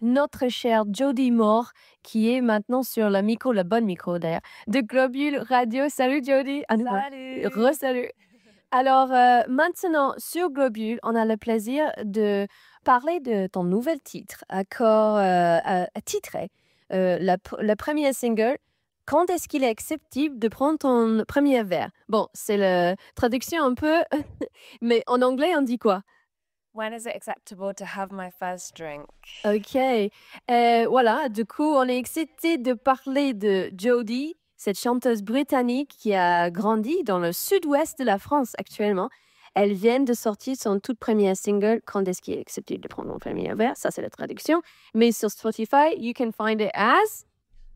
notre chère Jody Moore, qui est maintenant sur la micro, la bonne micro d'ailleurs, de Globule Radio. Salut Jody! À nouveau. Salut! Re-salut! Alors, maintenant, sur Globule, on a le plaisir de parler de ton nouvel titre, accord, titré, le premier single. Quand est-ce qu'il est acceptable de prendre ton premier verre? Bon, c'est la traduction un peu, mais en anglais, on dit quoi? When is it acceptable to have my first drink? OK. Voilà, du coup, on est excité de parler de Jodie, cette chanteuse britannique qui a grandi dans le sud-ouest de la France actuellement. Elle vient de sortir son tout premier single, Quand est-ce qu'il est accepté de prendre mon premier verre? Ça, c'est la traduction. Mais sur Spotify, you can find it as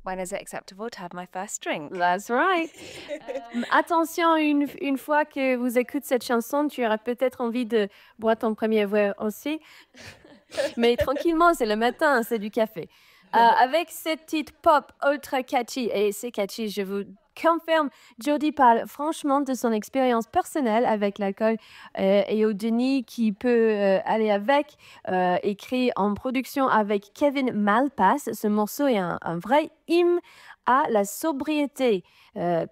When is it acceptable to have my first drink? That's right. Attention, une fois que vous écoutez cette chanson, tu auras peut-être envie de boire ton premier verre aussi. Mais tranquillement, c'est le matin, c'est du café. Avec cette petite pop ultra catchy, et c'est catchy, je vous confirme, Jodie parle franchement de son expérience personnelle avec l'alcool et au déni qui peut aller avec, écrit en production avec Kevin Malpass. Ce morceau est un vrai hymne à la sobriété,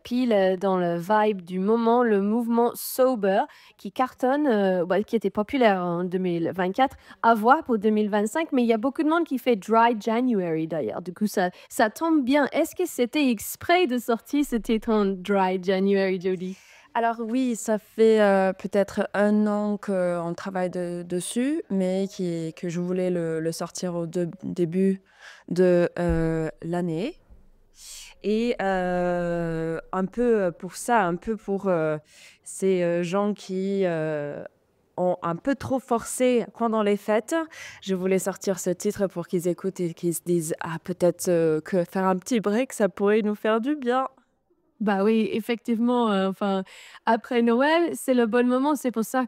pile dans le vibe du moment, le mouvement sober qui cartonne, qui était populaire en 2024 à voir pour 2025, mais il y a beaucoup de monde qui fait Dry January d'ailleurs. Du coup, ça tombe bien. Est-ce que c'était exprès de sortir ce titre en Dry January, Jodie? Alors oui, ça fait peut-être 1 an qu'on travaille dessus, mais que je voulais le sortir au début de l'année. Et un peu pour ça, un peu pour ces gens qui ont un peu trop forcé pendant les fêtes. Je voulais sortir ce titre pour qu'ils écoutent et qu'ils se disent: «Ah peut-être que faire un petit break, ça pourrait nous faire du bien». Bah oui, effectivement, enfin, après Noël, c'est le bon moment. C'est pour ça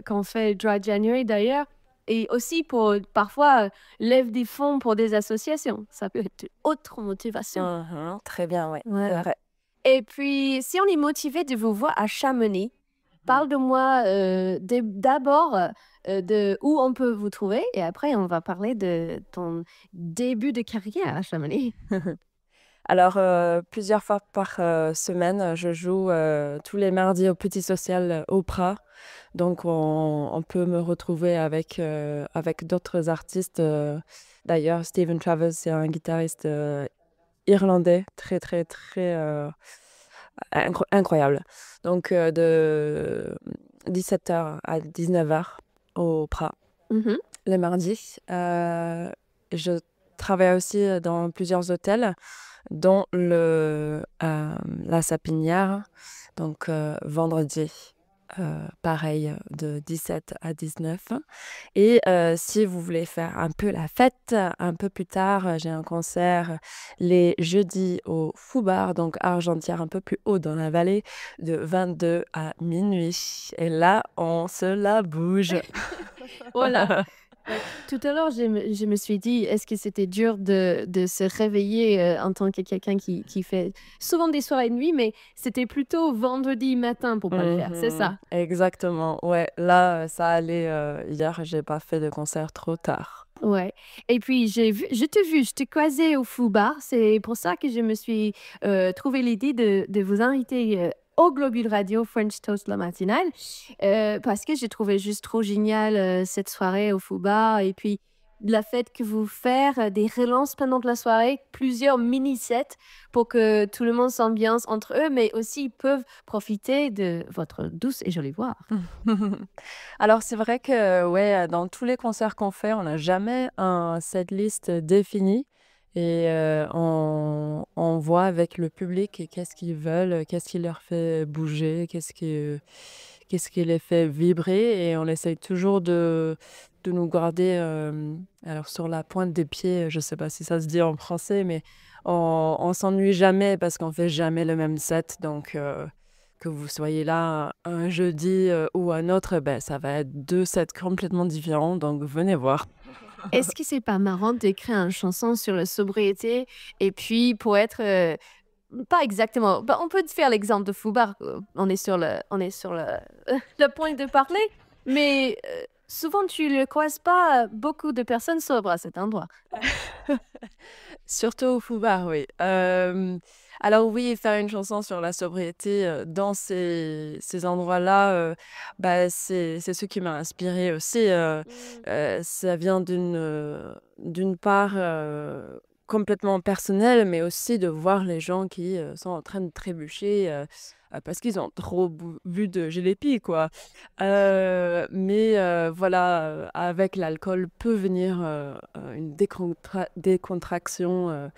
qu'on fait Dry January d'ailleurs et aussi pour parfois, lève des fonds pour des associations. Ça peut être une autre motivation. Très bien, ouais, Ouais. c'est vrai. Et puis, si on est motivé de vous voir à Chamonix, parle de moi, d'abord, de où on peut vous trouver et après on va parler de ton début de carrière à Chamonix. Alors, plusieurs fois par semaine, je joue tous les mardis au Petit Social au Prat. Donc on peut me retrouver avec d'autres artistes. D'ailleurs, Stephen Travers, c'est un guitariste irlandais très, très, très incroyable. Donc de 17h à 19h au Prat, Mmh. les mardis. Je travaille aussi dans plusieurs hôtels, dont la Sapinière, donc vendredi, pareil, de 17 à 19. Et si vous voulez faire un peu la fête, un peu plus tard, j'ai un concert les jeudis au Fou Bar, donc Argentière, un peu plus haut dans la vallée, de 22 à minuit. Et là, on se la bouge. Voilà. Tout à l'heure, je me suis dit: «Est-ce que c'était dur de se réveiller, en tant que quelqu'un qui fait souvent des soirées de nuit?» mais c'était plutôt vendredi matin pour pas le faire, c'est ça? Exactement, ouais. Là, ça allait, hier, j'ai pas fait de concert trop tard. Ouais et puis je t'ai croisé au Fou Bar, c'est pour ça que je me suis, trouvé l'idée de vous inviter, au Globule Radio French Toast la matinale, parce que j'ai trouvé juste trop génial, cette soirée au Fou Bar et puis la fête que vous faire, des relances pendant la soirée, plusieurs mini sets pour que tout le monde s'ambiance entre eux, mais aussi ils peuvent profiter de votre douce et jolie voix. Alors c'est vrai que, ouais, dans tous les concerts qu'on fait, on n'a jamais un setlist défini et on voit avec le public qu'est-ce qu'ils veulent, qu'est-ce qui leur fait bouger, qu'est-ce qui les fait vibrer et on essaye toujours de nous garder, alors sur la pointe des pieds, je sais pas si ça se dit en français, mais on s'ennuie jamais parce qu'on fait jamais le même set donc que vous soyez là un jeudi, ou un autre, ben ça va être 2 sets complètement différents, donc venez voir. Est-ce que c'est pas marrant d'écrire une chanson sur la sobriété et puis pour être, pas exactement, bah, on peut te faire l'exemple de Foubar, on est sur le le point de parler, mais souvent tu ne croises pas beaucoup de personnes sobres à cet endroit. Surtout au Foubar, oui. Alors oui, faire une chanson sur la sobriété dans ces endroits-là, c'est ce qui m'a inspirée aussi. Ça vient d'une part complètement personnelle, mais aussi de voir les gens qui sont en train de trébucher parce qu'ils ont trop bu de gélépi, quoi. Mais voilà, avec l'alcool peut venir une décontraction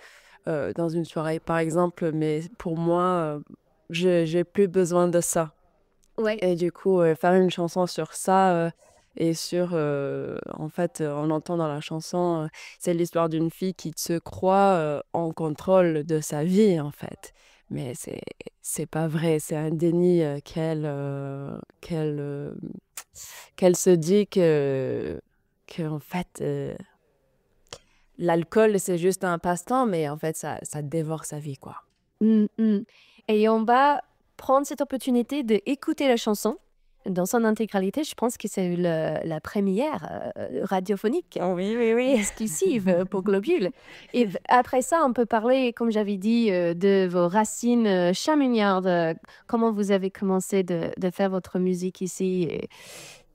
dans une soirée, par exemple. Mais pour moi, j'ai plus besoin de ça. Ouais. Et du coup, faire une chanson sur ça et sur, en fait, on entend dans la chanson, c'est l'histoire d'une fille qui se croit en contrôle de sa vie, en fait. Mais c'est pas vrai, c'est un déni qu'elle se dit en fait, l'alcool, c'est juste un passe-temps, mais en fait, ça dévore sa vie, quoi. Et on va prendre cette opportunité d'écouter la chanson dans son intégralité. Je pense que c'est la première radiophonique Oui, oui, oui. exclusive pour Globule. Et après ça, on peut parler, comme j'avais dit, de vos racines chamoniardes, comment vous avez commencé de faire votre musique ici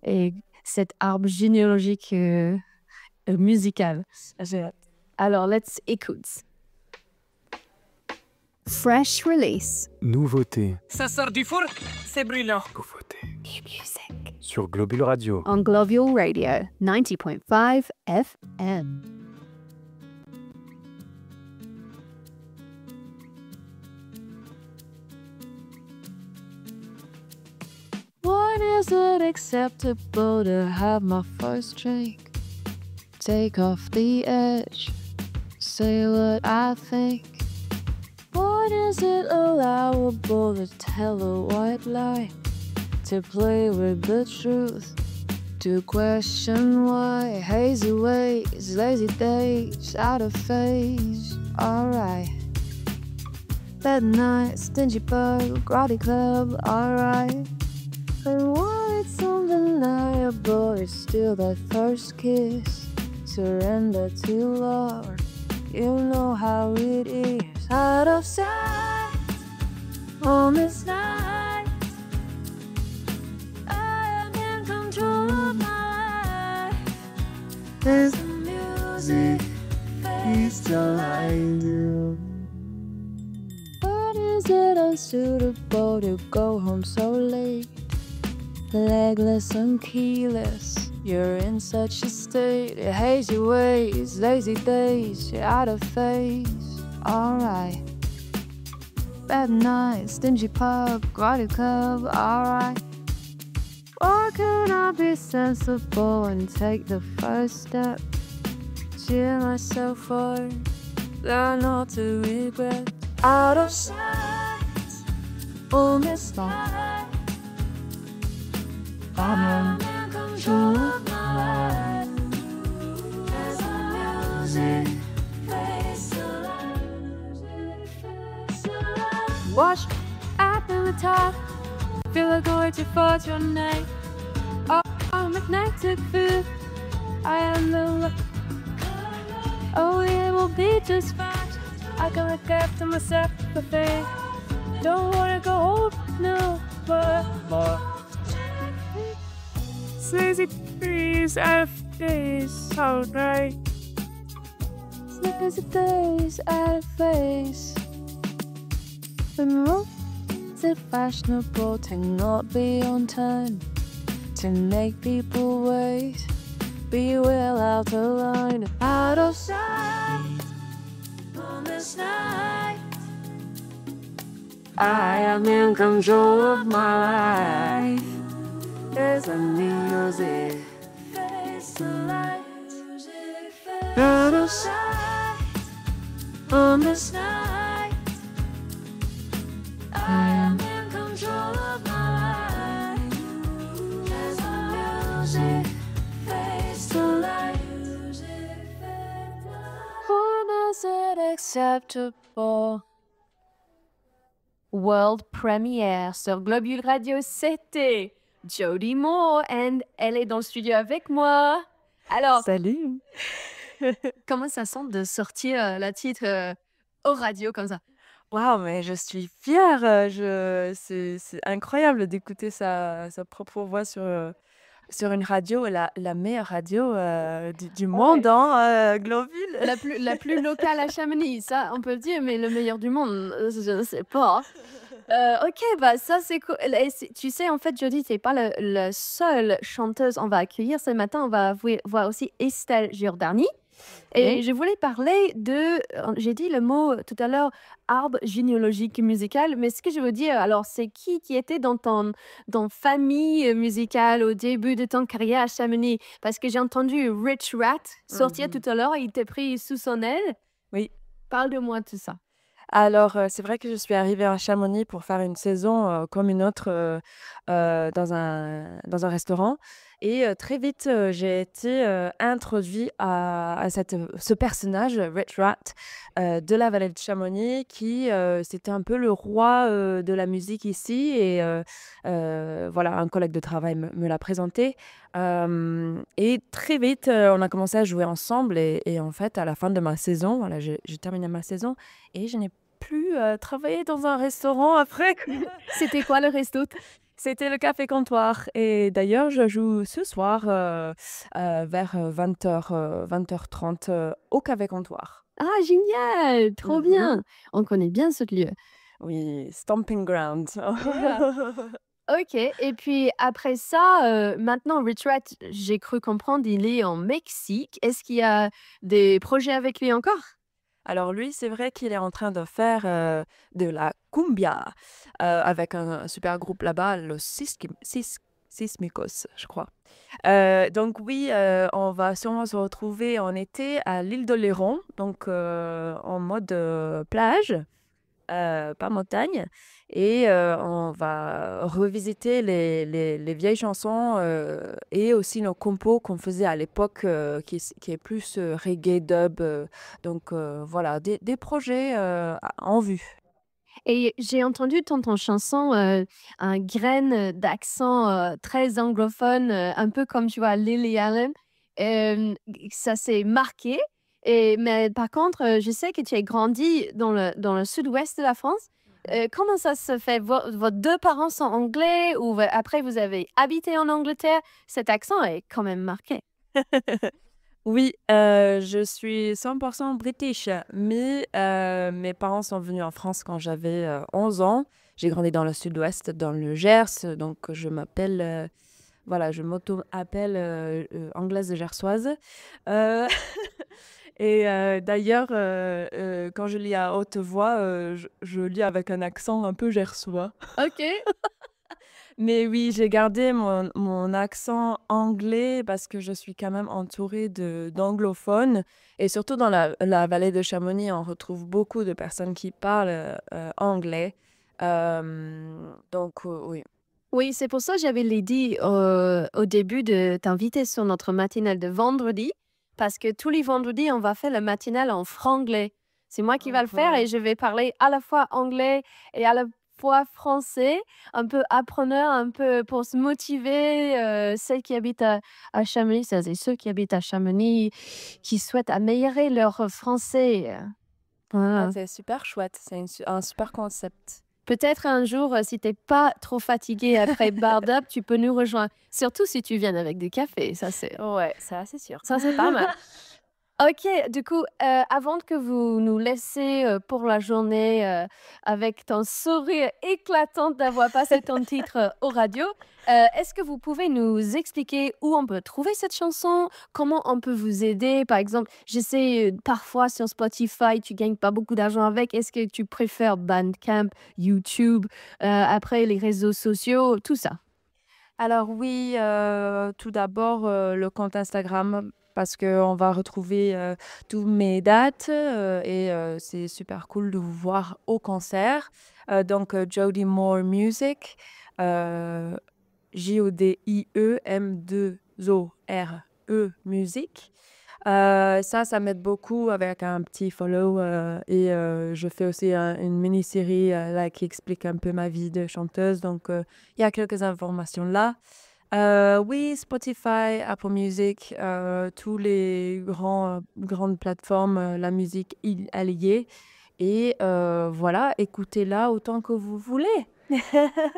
et cet arbre généalogique musical. Alors, let's écoute. Fresh release. Nouveauté. Ça sort du four, c'est brûlant. Nouveauté. Music. Sur Globule Radio. On Globule Radio 90.5 FM. When is it acceptable to have my first drink? Take off the edge, say what I think. When is it allowable to tell a white lie? To play with the truth, to question why? Hazy ways, lazy days, out of phase, alright. Bad nights, stingy bug, grotty club, alright. And when it's undeniable, it's still that first kiss. Surrender to love, you know how it is. Out of sight, on this night, I am in control of my life. There's the music, fades till I do. But is it unsuitable to go home so late? Legless and keyless, you're in such a state. Hazy ways, lazy days, you're out of phase. Alright. Bad nights, stingy pub, grotty club, alright. Or can I be sensible and take the first step? Cheer myself for, learn not to regret. Out of sight, on this night, I'm in control of my life. As the music fades to life. Watch up in the top, feel like going too far tonight. Oh, I'm magnetic food, I am the oh, it will be just fine. I can look after myself for faith. Don't wanna go home, no, but more. Lazy days, out of days, alright. Lazy days, out of face. Remove it fashionable to not be on time, to make people wait, be well out of line, out of sight. On this night, I am in control of my life. There's a music, face the light. Out of sight, on this night, I am in control of my life. There's a music, face the light. When is it acceptable? World Premiere sur Globule Radio, c'était Jodie Moore, and elle est dans le studio avec moi. Alors, Salut! comment ça sent de sortir la titre au radio comme ça? Waouh, mais je suis fière! C'est incroyable d'écouter sa propre voix sur une radio, la meilleure radio du monde, Glorville. La plus locale à Chamonix, ça on peut le dire, mais le meilleur du monde, je ne sais pas. Ok, bah ça c'est cool. Et tu sais, en fait, Jodie, t'es pas la seule chanteuse on va accueillir ce matin. On va voir aussi Estelle Giordani. Et je voulais parler j'ai dit le mot tout à l'heure, arbre généalogique musical, mais ce que je veux dire, alors c'est qui était dans dans famille musicale au début de ton carrière à Chamonix? Parce que j'ai entendu Rich Rat sortir tout à l'heure, il t'a pris sous son aile. Oui. Parle de moi de tout ça. Alors, c'est vrai que je suis arrivée à Chamonix pour faire une saison, comme une autre, dans un restaurant et très vite, j'ai été, introduite à ce personnage, Rich Rat, de la vallée de Chamonix qui, c'était un peu le roi, de la musique ici et voilà, un collègue de travail me l'a présenté, et très vite, on a commencé à jouer ensemble et en fait, à la fin de ma saison, voilà, j'ai terminé ma saison et je n'ai plus, travaillé dans un restaurant après. C'était quoi le resto? C'était le Café Comptoir et d'ailleurs, je joue ce soir, vers, 20h, 20h30, au Café Comptoir. Ah génial! Trop bien! On connaît bien ce lieu. Oui, stomping ground. OK, et puis après ça, maintenant Rich Rat, j'ai cru comprendre, il est en Mexique. Est-ce qu'il y a des projets avec lui encore? Alors lui, c'est vrai qu'il est en train de faire, de la cumbia, avec un super groupe là-bas, Los Sismicos, je crois. Donc oui, on va sûrement se retrouver en été à l'île d'Oléron, donc en mode, plage, pas montagne et on va revisiter les vieilles chansons, et aussi nos compos qu'on faisait à l'époque, qui est plus, reggae dub, donc voilà, des projets, en vue. Et j'ai entendu dans ton chanson, un graine d'accent, très anglophone, un peu comme, tu vois, Lily Allen. Ça s'est marqué mais par contre, je sais que tu as grandi dans le sud-ouest de la France. Comment ça se fait? Vos 2 parents sont anglais ou après vous avez habité en Angleterre? Cet accent est quand même marqué. Oui, je suis 100% british, mais mes parents sont venus en France quand j'avais, 11 ans. J'ai grandi dans le sud-ouest, dans le Gers, donc je m'appelle, voilà, je m'auto-appelle, anglaise gersoise. Heu et d'ailleurs, quand je lis à haute voix, je lis avec un accent un peu gersois. OK. Mais oui, j'ai gardé mon accent anglais parce que je suis quand même entourée d'anglophones et surtout dans la vallée de Chamonix, on retrouve beaucoup de personnes qui parlent, anglais. Donc oui. Oui, c'est pour ça que j'avais dit au début de t'inviter sur notre matinale de vendredi, parce que tous les vendredis, on va faire le matinale en franglais. C'est moi qui va le faire et je vais parler à la fois anglais et à la fois français, un peu appreneur, un peu pour se motiver, celles qui habitent à Chamonix, celles et ceux qui habitent à Chamonix, qui souhaitent améliorer leur français. Voilà. Ah, c'est super chouette, c'est un super concept. Peut-être un jour, si t'es pas trop fatigué après Barred Up, tu peux nous rejoindre. Surtout si tu viens avec du café, Ouais, ça, c'est sûr. ça c'est pas mal. OK, du coup, avant que vous nous laissiez, pour la journée, avec ton sourire éclatant d'avoir passé ton titre, aux radios, est-ce que vous pouvez nous expliquer où on peut trouver cette chanson? Comment on peut vous aider? Par exemple, je sais, parfois sur Spotify, tu gagnes pas beaucoup d'argent avec. Est-ce que tu préfères Bandcamp, YouTube, après les réseaux sociaux, tout ça? Alors oui, tout d'abord, le compte Instagram parce qu'on va retrouver, tous mes dates, et c'est super cool de vous voir au concert. Donc Jodie Moore Music, Jodie M2ORE Music. Ça m'aide beaucoup avec un petit follow et je fais aussi une mini-série là qui explique un peu ma vie de chanteuse. Donc, il y a quelques informations là. Oui, Spotify, Apple Music, tous les grandes plateformes, la musique, elle y est. Et voilà, écoutez-la autant que vous voulez.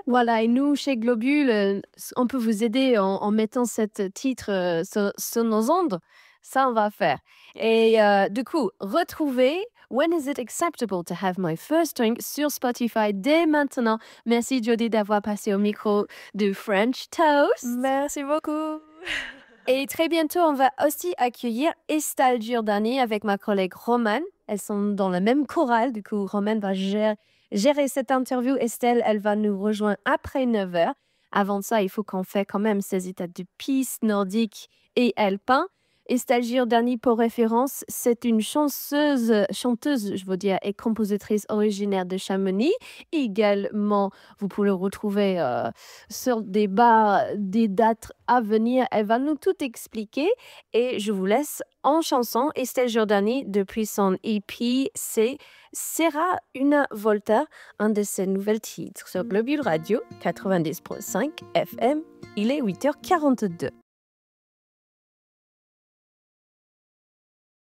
Voilà, et nous, chez Globule, on peut vous aider en mettant cet titre sur nos ondes. Ça, on va faire. Et du coup, retrouvez When is it acceptable to have my first drink sur Spotify dès maintenant. Merci, Jodie, d'avoir passé au micro de French Toast. Merci beaucoup. Et très bientôt, on va aussi accueillir Estelle Giordani avec ma collègue Romane. Elles sont dans la même chorale. Du coup, Romane va gérer cette interview. Estelle, elle va nous rejoindre après 9h. Avant ça, il faut qu'on fait quand même ces états de piste nordique et alpin. Estelle Giordani, pour référence, c'est une chanteuse, je veux dire, et compositrice originaire de Chamonix. Également, vous pouvez le retrouver sur des bars, des dates à venir. Elle va nous tout expliquer. Et je vous laisse en chanson. Estelle Giordani, depuis son EP, c'est Sera una volta, un de ses nouvelles titres sur Globule Radio 90.5 FM. Il est 8h42.